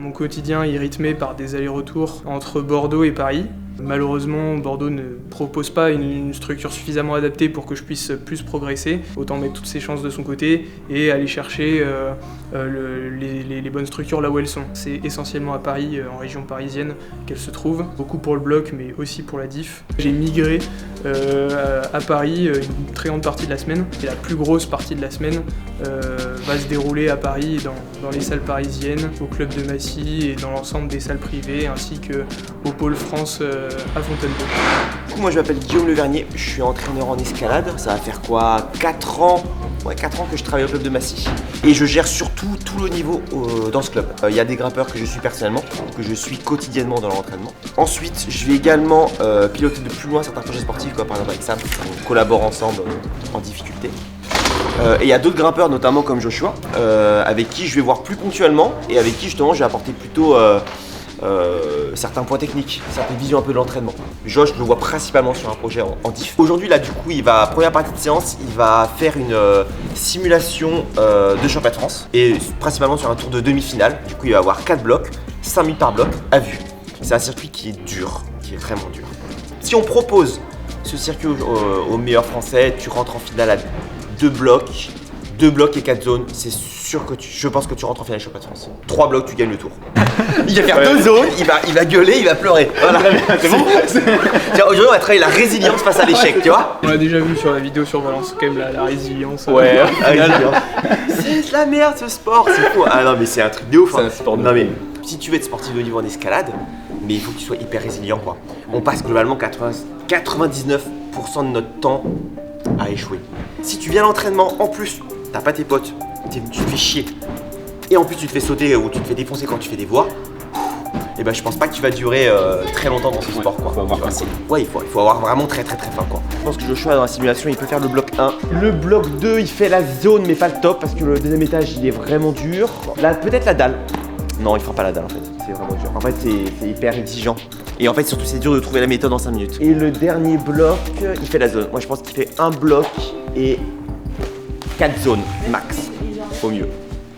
Mon quotidien est rythmé par des allers-retours entre Bordeaux et Paris. Malheureusement, Bordeaux ne propose pas une structure suffisamment adaptée pour que je puisse plus progresser. Autant mettre toutes ses chances de son côté et aller chercher les bonnes structures là où elles sont. C'est essentiellement à Paris, en région parisienne, qu'elles se trouvent. Beaucoup pour le bloc, mais aussi pour la diff. J'ai migré à Paris une très grande partie de la semaine. Et la plus grosse partie de la semaine va se dérouler à Paris, dans les salles parisiennes, au club de Massy et dans l'ensemble des salles privées, ainsi qu'au pôle France à Fontainebleau. Du coup, moi je m'appelle Guillaume Levernier, je suis entraîneur en escalade. Ça va faire quoi, 4 ans que je travaille au club de Massy. Et je gère surtout tout le niveau dans ce club. Il y a des grimpeurs que je suis personnellement, que je suis quotidiennement dans l'entraînement. Ensuite, je vais également piloter de plus loin certains projets sportifs, par exemple avec Sam. On collabore ensemble en difficulté. Et il y a d'autres grimpeurs, notamment comme Joshua, avec qui je vais voir plus ponctuellement et avec qui justement je vais apporter plutôt certains points techniques, certaines visions un peu de l'entraînement. Josh, je le vois principalement sur un projet en diff. Aujourd'hui, là, du coup, première partie de séance, il va faire une simulation de championnat de France et principalement sur un tour de demi-finale. Du coup, il va avoir 4 blocs, 5 minutes par bloc à vue. C'est un circuit qui est dur, qui est vraiment dur. Si on propose ce circuit aux meilleurs français, tu rentres en finale à 2 blocs et 4 zones, c'est sûr que je pense que tu rentres en finale championnat de France. 3 blocs, tu gagnes le tour. Il va faire 2 zones, il va gueuler, il va pleurer. Voilà. C'est bon. Aujourd'hui, on va travailler la résilience face à l'échec, tu vois. On l'a déjà vu sur la vidéo sur Valence, quand même la résilience. Ouais, c'est de la merde ce sport, c'est fou. Ah non, mais c'est un truc de ouf. C'est un sport de non, mais si tu veux être sportif de haut niveau en escalade, mais il faut que tu sois hyper résilient, quoi. On passe globalement 99% de notre temps à échouer. Si tu viens à l'entraînement, en plus, t'as pas tes potes, tu te fais chier, et en plus tu te fais sauter ou tu te fais défoncer quand tu fais des voies, et ben je pense pas que tu vas durer très longtemps dans ce sport, quoi. Faut avoir facile. Ouais, il faut avoir vraiment très fort, quoi. Je pense que Joshua dans la simulation, il peut faire le bloc 1. Le bloc 2, il fait la zone mais pas le top parce que le deuxième étage, il est vraiment dur. Là, peut-être la dalle. Non, il fera pas la dalle en fait, c'est vraiment dur. En fait, c'est hyper exigeant. Et en fait, surtout, c'est dur de trouver la méthode en 5 minutes. Et le dernier bloc, il fait la zone. Moi, je pense qu'il fait un bloc et 4 zones max, au mieux.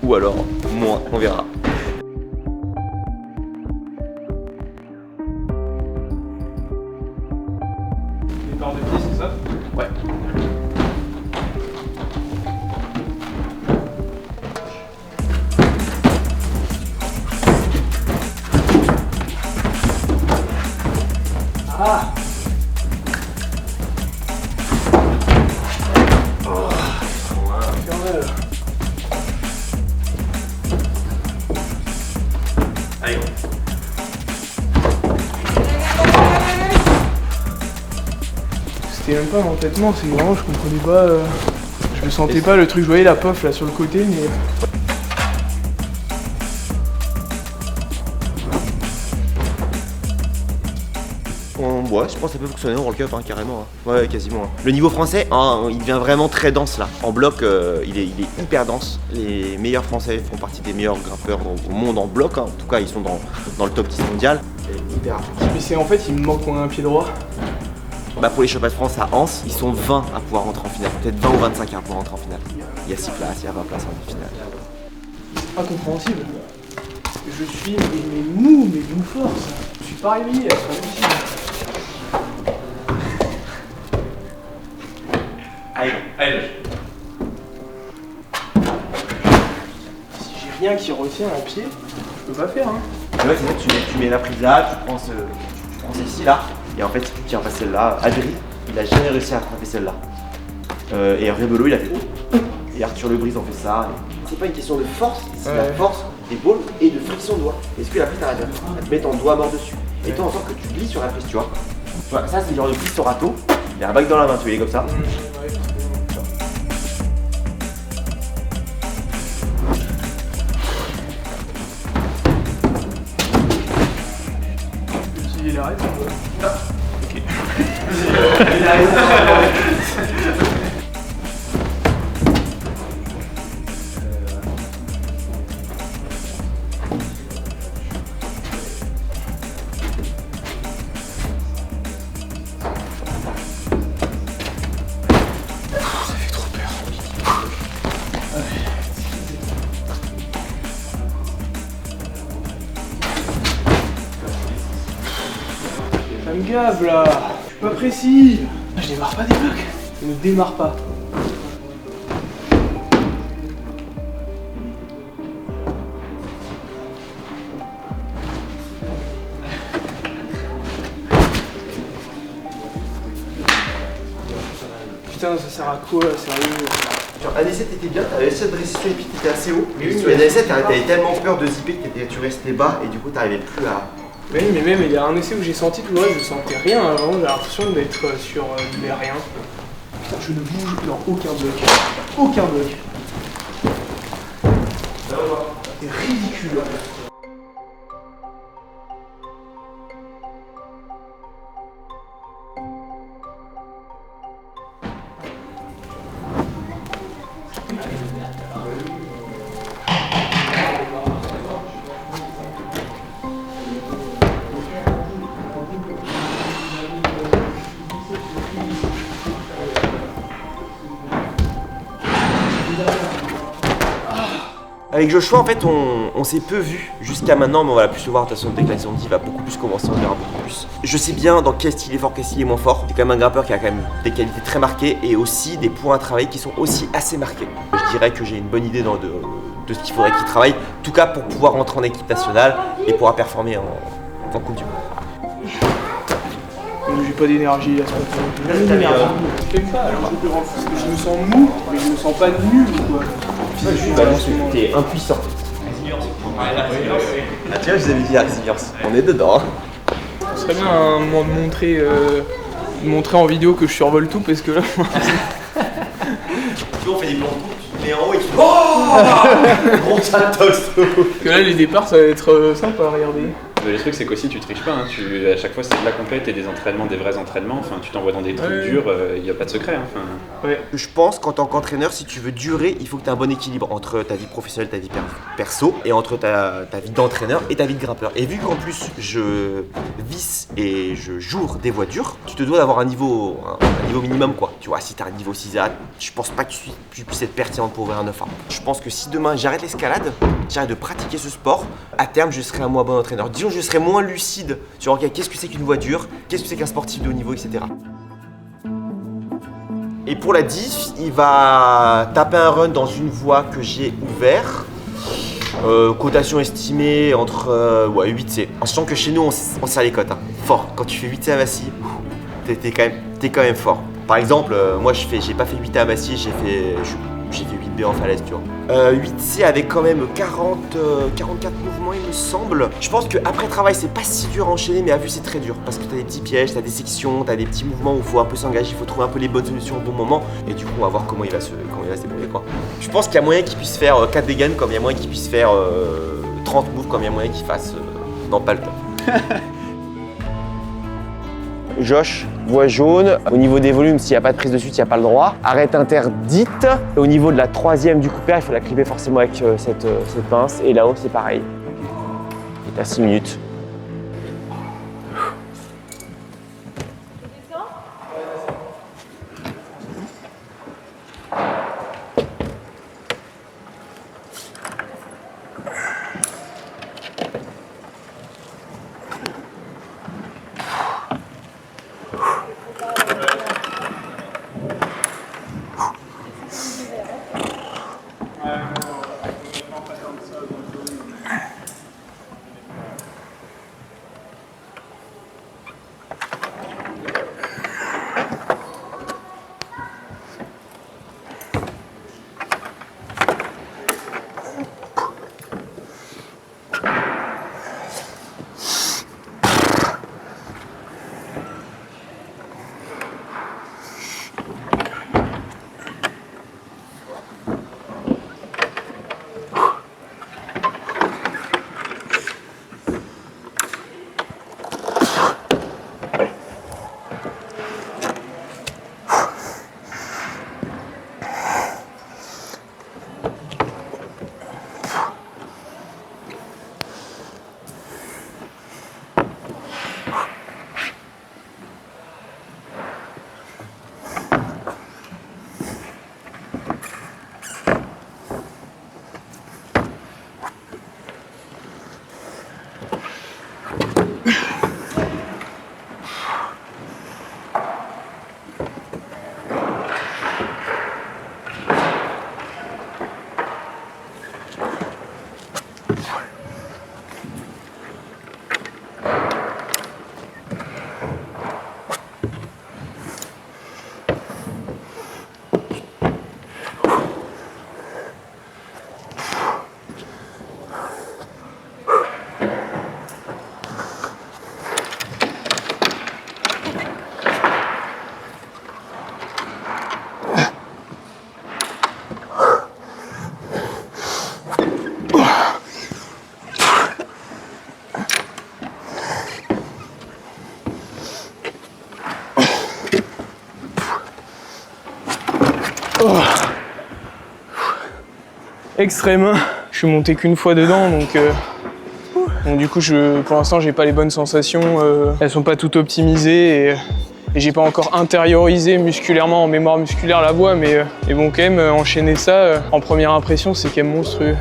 Ou alors, moins, on verra. Départ de pied, c'est ça? Ouais. Ah! Allez, C'était même pas un entêtement, c'est vraiment, je comprenais pas. Je me sentais pas le truc, je voyais la pof là sur le côté, mais. Ouais, je pense que ça peut fonctionner en roll cup, hein, carrément. Hein. Ouais, quasiment. Hein. Le niveau français, hein, il devient vraiment très dense là. En bloc, il est hyper dense. Les meilleurs français font partie des meilleurs grimpeurs au monde en bloc. Hein. En tout cas, ils sont dans le top 10 mondial. C'est hyper attractif. Mais c'est en fait, il me manque un pied droit. Bah pour les championnats de France à Anse, ils sont 20 à pouvoir rentrer en finale. Peut-être 20 ou 25 à pouvoir rentrer en finale. Il y a 6 places, il y a 20 places en finale. Incompréhensible. Je suis mais mou force. Je suis pas réveillé, c'est pas possible. Allez. Si j'ai rien qui retient un pied, je peux pas faire. Hein. Ouais, c'est ça, tu mets la prise là, tu prends celle-ci là, et en fait tu tiens pas celle-là. Adri, il a jamais réussi à attraper celle-là. Et Rebelo, il a fait. Et Arthur Lebris en fait ça. C'est pas une question de force, c'est la force d'épaule et de friction de doigt. Est-ce que la prise t'arrête à te mettre ton doigt mort dessus et toi en sorte que tu glisses sur la prise, tu vois. Voilà, ça c'est le genre de prise Sorato. Il a un bac dans la main, tu vois, il est comme ça. Il arrête. Ok. me gave là. Je suis pas précis. Je démarre pas des blocs. Je ne démarre pas. Putain, ça sert à quoi, sérieux? Genre, un essai t'étais bien, t'avais essayé de résister et puis t'étais assez haut. Mais sur un essai, t'avais tellement peur de zipper que tu restais bas et du coup t'arrivais plus à. Oui, mais même il y a un essai où j'ai senti tout le reste, je sentais rien avant, j'ai l'impression d'être sur du rien. Putain, je ne bouge dans aucun bloc. Aucun bloc. C'est ridicule. Avec Joshua, en fait, on s'est peu vu jusqu'à maintenant, mais on va plus le voir. De toute façon, dès que la saison 10 va beaucoup plus commencer, on verra beaucoup plus. Je sais bien dans quel style il est fort, quel style il est moins fort. C'est quand même un grimpeur qui a quand même des qualités très marquées et aussi des points à travailler qui sont aussi assez marqués. Je dirais que j'ai une bonne idée de ce qu'il faudrait qu'il travaille, en tout cas pour pouvoir rentrer en équipe nationale et pouvoir performer en Coupe du Monde. J'ai pas d'énergie là, ce matin. J'aime pas alors. Je me sens mou, mais je me sens pas nul ou quoi. Je suis balancé, t'es impuissant. Ah tiens, je vous avais dit la résilience. On est dedans. Ce serait bien un moment de montrer en vidéo que je survole tout parce que là. Tu vois, on fait des plans de coupe, tu te mets en haut et tu fais oh gros saltos. Que là, les départs, ça va être sympa à regarder. Le truc, c'est qu'aussi tu triches pas, hein. À chaque fois c'est de la compète et des entraînements, des vrais entraînements, enfin tu t'envoies dans des trucs durs, il n'y a pas de secret. Hein. Enfin... Ouais. Je pense qu'en tant qu'entraîneur, si tu veux durer, il faut que tu aies un bon équilibre entre ta vie professionnelle, ta vie perso, et entre ta vie d'entraîneur et ta vie de grimpeur. Et vu qu'en plus je visse et je joue des voies dures, tu te dois d'avoir un niveau minimum quoi. Tu vois, si tu as un niveau 6A, je pense pas que tu puisses être pertinent pour ouvrir un 9A. Je pense que si demain j'arrête l'escalade, j'arrête de pratiquer ce sport, à terme je serai un moins bon entraîneur. Disons je serai moins lucide sur okay, qu'est-ce que c'est qu'une voie dure, qu'est-ce que c'est qu'un sportif de haut niveau, etc. Et pour la diff, il va taper un run dans une voie que j'ai ouvert. Cotation estimée entre 8C. En sachant que chez nous, on serre les cotes. Hein. Fort. Quand tu fais 8C à Massy, t'es quand même fort. Par exemple, moi j'ai pas fait 8A à Massy, j'ai fait 8B en falaise, tu vois. 8C avec quand même 44 mouvements, il me semble. Je pense qu'après travail, c'est pas si dur à enchaîner, mais à vue, c'est très dur. Parce que t'as des petits pièges, t'as des sections, t'as des petits mouvements où il faut un peu s'engager, il faut trouver un peu les bonnes solutions au bon moment. Et du coup, on va voir comment il va se débrouiller, quoi. Je pense qu'il y a moyen qu'il puisse faire 4 dégaines, comme il y a moyen qu'il puisse faire 30 moves, comme il y a moyen qu'il fasse. Non, pas le temps. Josh, voie jaune. Au niveau des volumes, s'il n'y a pas de prise de suite, il n'y a pas le droit. Arrête interdite. Au niveau de la troisième du coupeur, il faut la clipper forcément avec cette pince. Et là-haut, c'est pareil. Et t'as 6 minutes. extrême. Je suis monté qu'une fois dedans, donc du coup, pour l'instant, j'ai pas les bonnes sensations. Elles sont pas toutes optimisées et j'ai pas encore intériorisé musculairement, en mémoire musculaire, la voie, mais bon, quand même, enchaîner ça, en première impression, c'est quand même monstrueux.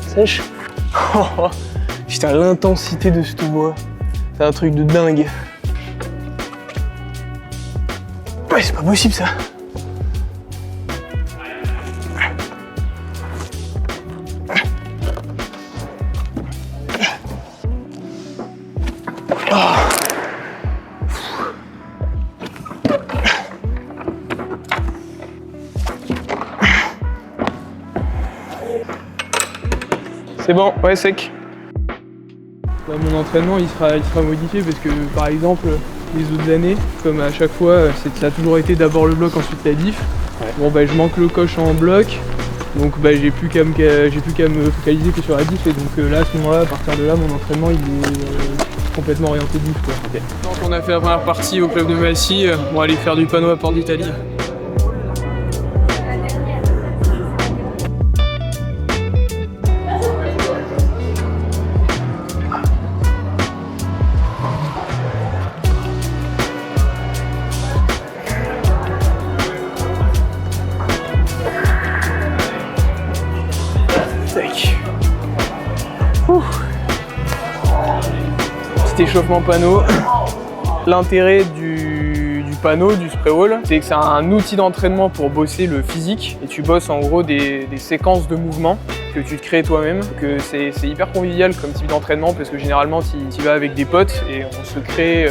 Sèche. Oh, putain, l'intensité de cette voie, c'est un truc de dingue. Ouais, c'est pas possible ça. C'est bon, ouais, sec. Bah, mon entraînement il sera modifié parce que par exemple les autres années, comme à chaque fois, ça a toujours été d'abord le bloc, ensuite la diff. Ouais. Bon bah je manque le coche en bloc, donc bah j'ai plus qu'à me focaliser que sur la diff, et donc là à ce moment-là, à partir de là, mon entraînement il est complètement orienté diff, quoi. Okay. Donc on a fait la première partie au club de Massy, on va aller faire du panneau à Porte d'Italie. Petit échauffement panneau. L'intérêt du panneau, du spray wall, c'est que c'est un outil d'entraînement pour bosser le physique, et tu bosses en gros des séquences de mouvements que tu te crées toi-même. C'est hyper convivial comme type d'entraînement, parce que généralement tu vas avec des potes et on se crée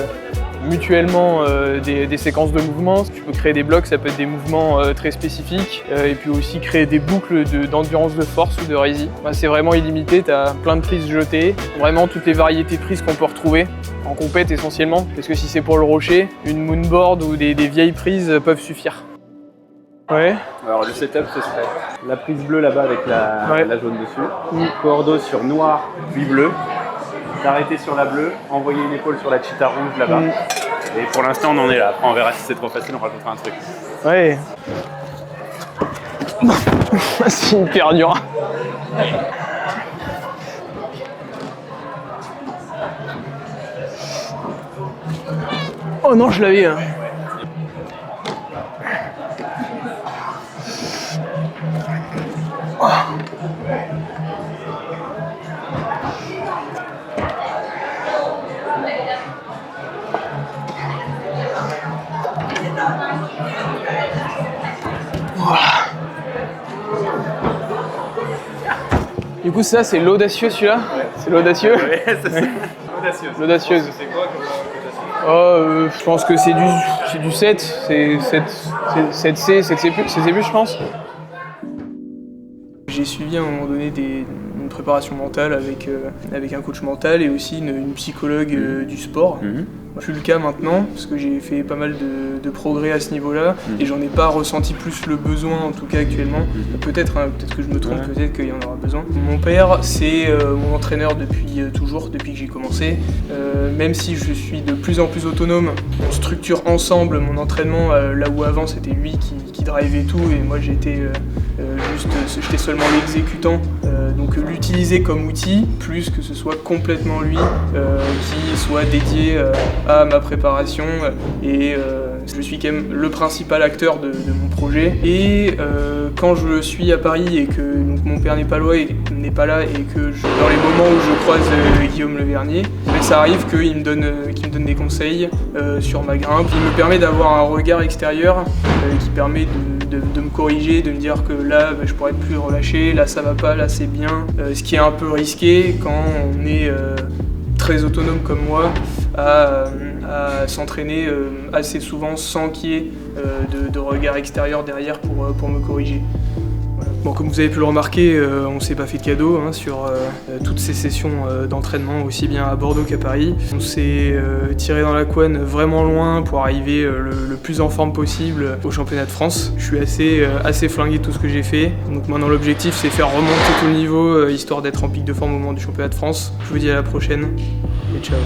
mutuellement des séquences de mouvements. Tu peux créer des blocs, ça peut être des mouvements très spécifiques, et puis aussi créer des boucles d'endurance de force ou de résistance. C'est vraiment illimité, tu as plein de prises jetées, vraiment toutes les variétés de prises qu'on peut retrouver, en compète essentiellement, parce que si c'est pour le rocher, une moonboard ou des vieilles prises peuvent suffire. Ouais. Alors le setup, ce serait la prise bleue là-bas avec la jaune dessus, cordeau sur noir puis bleu, t'arrêter sur la bleue, envoyer une épaule sur la cheetah rouge là-bas. Et pour l'instant on en est là, après on verra si c'est trop facile, on rajoutera un truc. Ouais. C'est hyper dur. Oh non, je l'avais. Oh. Voilà. Du coup, ça, c'est l'audacieux celui-là. Ouais. C'est l'audacieux. Ouais, c'est ça. L'audacieuse. L'audacieuse. C'est quoi comme je pense que c'est du 7. C'est 7C, 7C+, je pense. J'ai suivi à un moment donné une préparation mentale avec un coach mental et aussi une psychologue du sport. Plus le cas maintenant, parce que j'ai fait pas mal de progrès à ce niveau-là et j'en ai pas ressenti plus le besoin, en tout cas actuellement. Peut-être que je me trompe, peut-être qu'il y en aura besoin. Mon père, c'est mon entraîneur depuis toujours, depuis que j'ai commencé. Même si je suis de plus en plus autonome, on structure ensemble mon entraînement, là où avant c'était lui qui drivait tout et moi j'étais seulement l'exécutant. Donc l'utiliser comme outil, plus que ce soit complètement lui qui soit dédié à ma préparation et je suis quand même le principal acteur de mon projet. Et quand je suis à Paris et que donc, mon père n'est pas là et que dans les moments où je croise Guillaume Le Vernier, ça arrive qu'il me donne des conseils sur ma grimpe. Il me permet d'avoir un regard extérieur qui permet de me corriger, de me dire que là je pourrais être plus relâché, là ça va pas, là c'est bien. Ce qui est un peu risqué quand on est très autonome comme moi à s'entraîner assez souvent sans qu'il y ait de regard extérieur derrière pour me corriger. Voilà. Bon, comme vous avez pu le remarquer, on s'est pas fait de cadeau sur toutes ces sessions d'entraînement, aussi bien à Bordeaux qu'à Paris. On s'est tiré dans la couenne vraiment loin pour arriver le plus en forme possible au championnat de France. Je suis assez flingué de tout ce que j'ai fait. Donc maintenant l'objectif c'est faire remonter tout le niveau, histoire d'être en pic de forme au moment du championnat de France. Je vous dis à la prochaine et ciao.